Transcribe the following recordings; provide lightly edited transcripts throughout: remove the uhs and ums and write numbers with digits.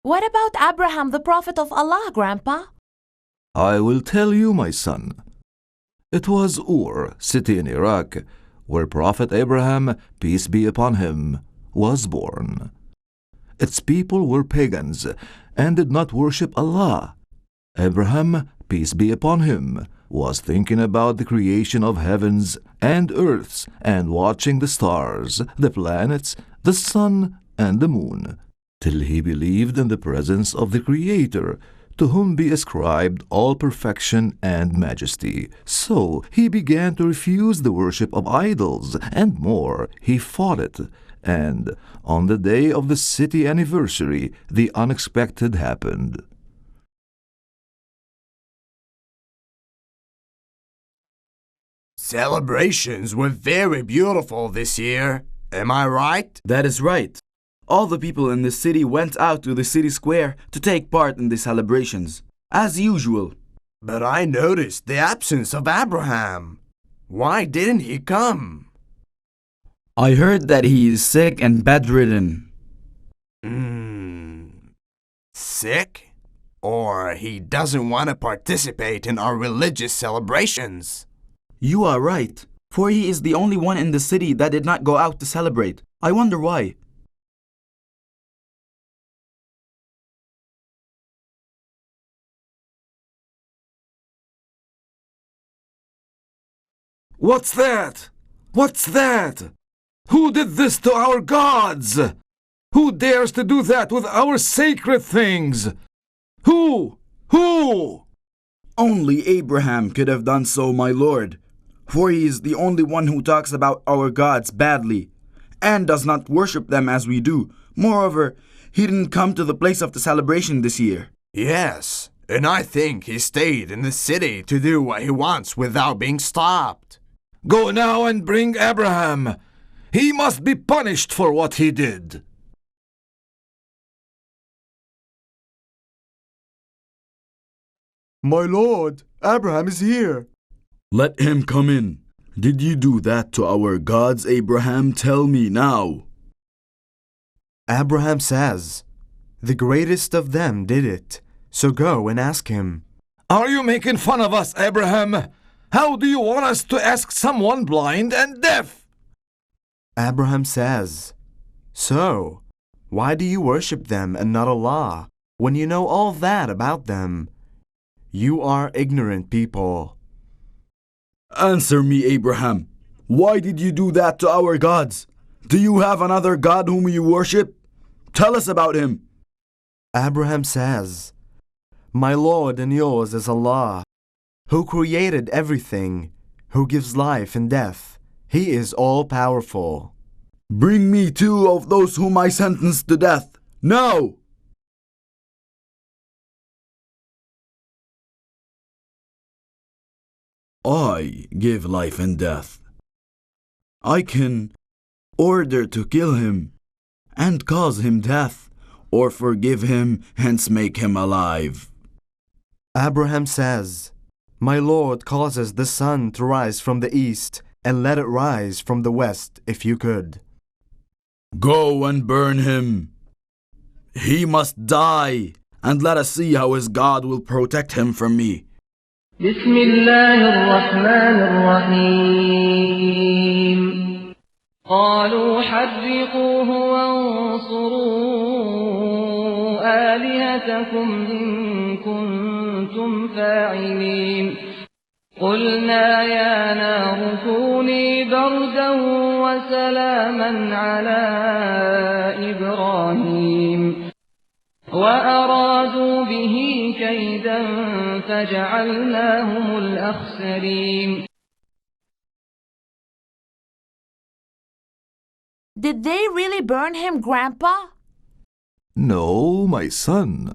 What about Abraham, the prophet of Allah, Grandpa? I will tell you, my son. It was Ur, city in Iraq, where Prophet Abraham, peace be upon him, was born. Its people were pagans and did not worship Allah. Abraham, peace be upon him, was thinking about the creation of heavens and earths and watching the stars, the planets, the sun, and the moon, till he believed in the presence of the Creator, to whom be ascribed all perfection and majesty. So he began to refuse the worship of idols, and more, he fought it. And on the day of the city anniversary, the unexpected happened. Celebrations were very beautiful this year. Am I right? That is right. All the people in the city went out to the city square to take part in the celebrations, as usual. But I noticed the absence of Abraham. Why didn't he come? I heard that he is sick and bedridden. Sick? Or he doesn't want to participate in our religious celebrations? You are right, for he is the only one in the city that did not go out to celebrate. I wonder why. What's that? What's that? Who did this to our gods? Who dares to do that with our sacred things? Who? Who? Only Abraham could have done so, my lord, for he is the only one who talks about our gods badly, and does not worship them as we do. Moreover, he didn't come to the place of the celebration this year. Yes, and I think he stayed in the city to do what he wants without being stopped. Go now and bring Abraham. He must be punished for what he did. My lord, Abraham is here. Let him come in. Did you do that to our gods, Abraham? Tell me now. Abraham says, the greatest of them did it, so go and ask him. Are you making fun of us, Abraham? How do you want us to ask someone blind and deaf? Abraham says, so, why do you worship them and not Allah, when you know all that about them? You are ignorant people. Answer me, Abraham. Why did you do that to our gods? Do you have another god whom you worship? Tell us about him. Abraham says, my Lord and yours is Allah, who created everything, who gives life and death. He is all-powerful. Bring me 2 of those whom I sentenced to death, now! I give life and death. I can order to kill him and cause him death, or forgive him, hence make him alive. Abraham says, my Lord causes the sun to rise from the east, and let it rise from the west, if you could. Go and burn him. He must die, and let us see how his God will protect him from me. بسم الله الرحمن الرحيم قالوا حرقوه وانصروا آلهتكم إن كنتم فاعلين قلنا يا نار كوني بردا وسلاما على إبراهيم وأرادوا به كيدا فجعلناهم الأخسرين. Did they really burn him, Grandpa? No, my son.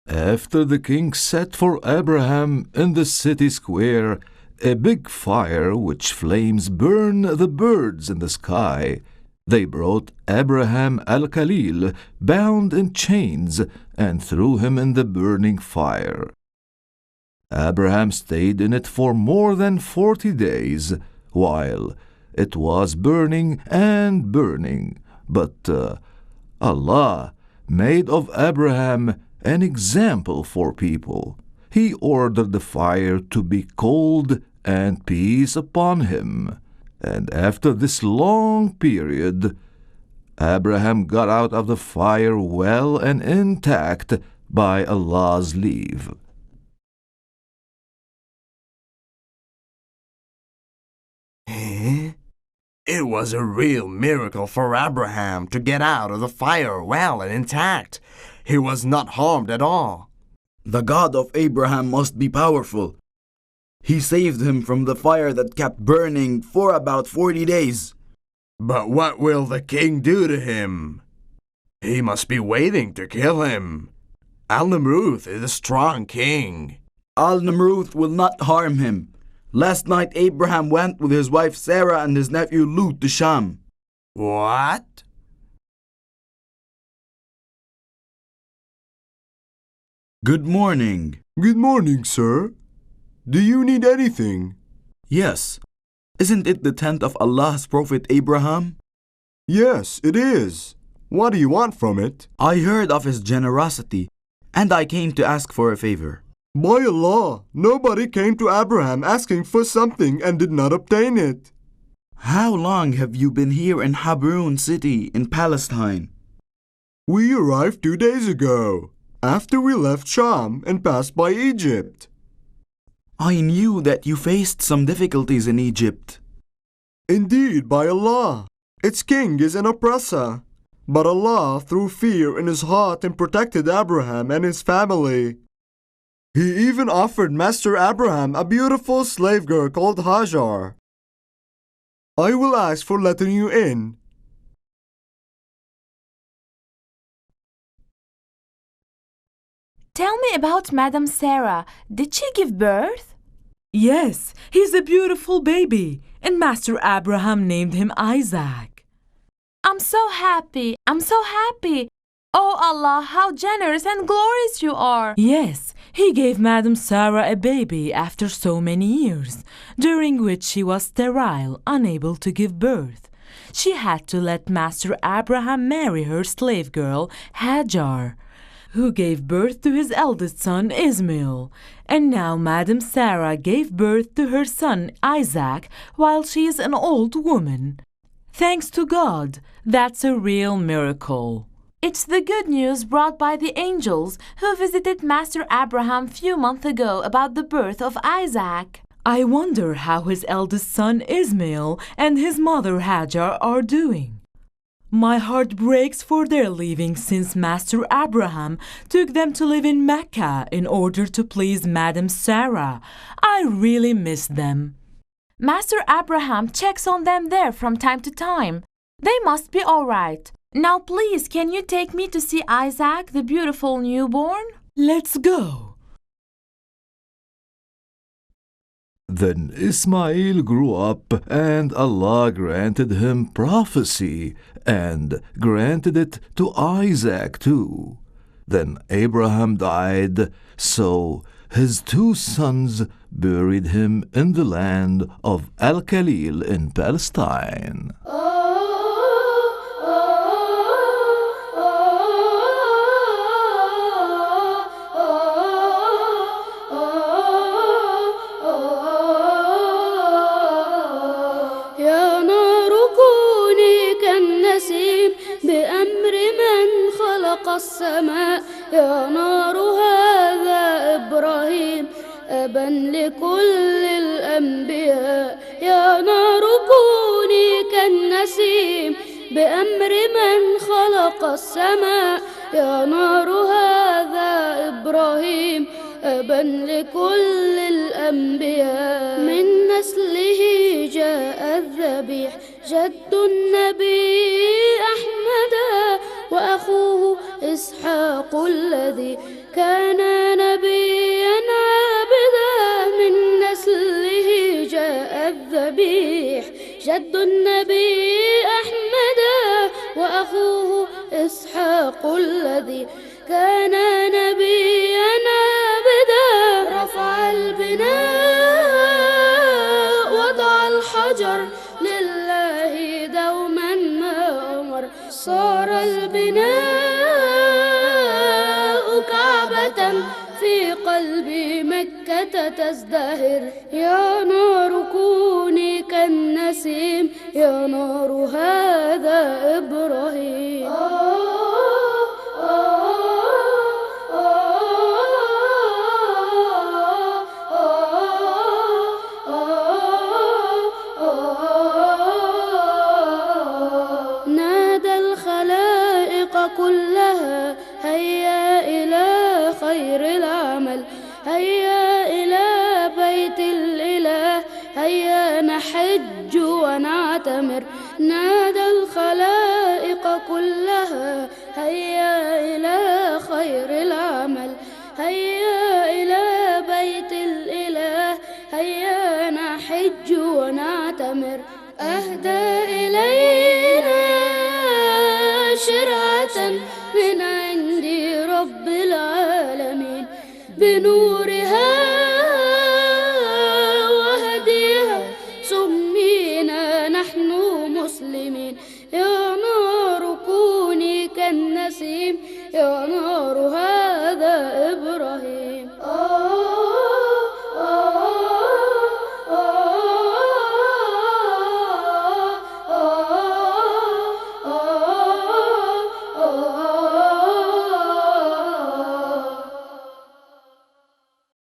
After the king set for Abraham in the city square a big fire which flames burn the birds in the sky, they brought Abraham al-Khalil bound in chains and threw him in the burning fire. Abraham stayed in it for more than 40 days, while it was burning and burning. But Allah made of Abraham an example for people. He ordered the fire to be cold and peace upon him. And after this long period, Abraham got out of the fire well and intact by Allah's leave. Eh? It was a real miracle for Abraham to get out of the fire well and intact. He was not harmed at all. The God of Abraham must be powerful. He saved him from the fire that kept burning for about 40 days. But what will the king do to him? He must be waiting to kill him. Al-Namruth is a strong king. Al-Namruth will not harm him. Last night Abraham went with his wife Sarah and his nephew Lut to Sham. What? Good morning. Good morning, sir. Do you need anything? Yes. Isn't it the tent of Allah's Prophet Abraham? Yes, it is. What do you want from it? I heard of his generosity, and I came to ask for a favor. By Allah, nobody came to Abraham asking for something and did not obtain it. How long have you been here in Hebron city in Palestine? We arrived 2 days ago, after we left Sham and passed by Egypt. I knew that you faced some difficulties in Egypt. Indeed, by Allah, its king is an oppressor. But Allah threw fear in his heart and protected Abraham and his family. He even offered Master Abraham a beautiful slave girl called Hajar. I will ask for letting you in. Tell me about Madam Sarah. Did she give birth? Yes, he's a beautiful baby, and Master Abraham named him Isaac. I'm so happy. I'm so happy. Oh Allah, how generous and glorious you are. Yes, he gave Madam Sarah a baby after so many years, during which she was sterile, unable to give birth. She had to let Master Abraham marry her slave girl, Hajar, who gave birth to his eldest son, Ismail. And now Madam Sarah gave birth to her son, Isaac, while she is an old woman. Thanks to God, that's a real miracle. It's the good news brought by the angels who visited Master Abraham few months ago about the birth of Isaac. I wonder how his eldest son Ismail and his mother Hajar are doing. My heart breaks for their leaving since Master Abraham took them to live in Mecca in order to please Madam Sarah. I really miss them. Master Abraham checks on them there from time to time. They must be all right. Now please, can you take me to see Isaac, the beautiful newborn? Let's go. Then Ismail grew up, and Allah granted him prophecy, and granted it to Isaac too. Then Abraham died, so his 2 sons buried him in the land of Al-Khalil in Palestine. السماء يا نار هذا إبراهيم أبا لكل الأنبياء يا نار كوني كالنسيم بأمر من خلق السماء يا نار هذا إبراهيم أبا لكل الأنبياء من نسله جاء الذبيح جد النبي أحمد وأخوه إسحاق الذي كان نبيا عابدا من نسله جاء الذبيح جد النبي أحمد وأخوه إسحاق الذي كان نبيا عابدا رفع البناء وضع الحجر لله دوما ما أمر صار البناء قلبي مكة تزدهر. يا نار كوني كالنسيم، يا نار هذا إبراهيم. نادى الخلائق كلها هيا إلى خير العمل، هيا إلى بيت الإله، هيا نحج ونعتمر. نادى الخلائق كلها هيا إلى خير العمل، هيا إلى بيت الإله، هيا نحج ونعتمر. أهدى إلينا شرعة من عند رب العالمين، بنورها وهديها سمينا نحن مسلمين. يا نار كوني كالنسيم، يا نار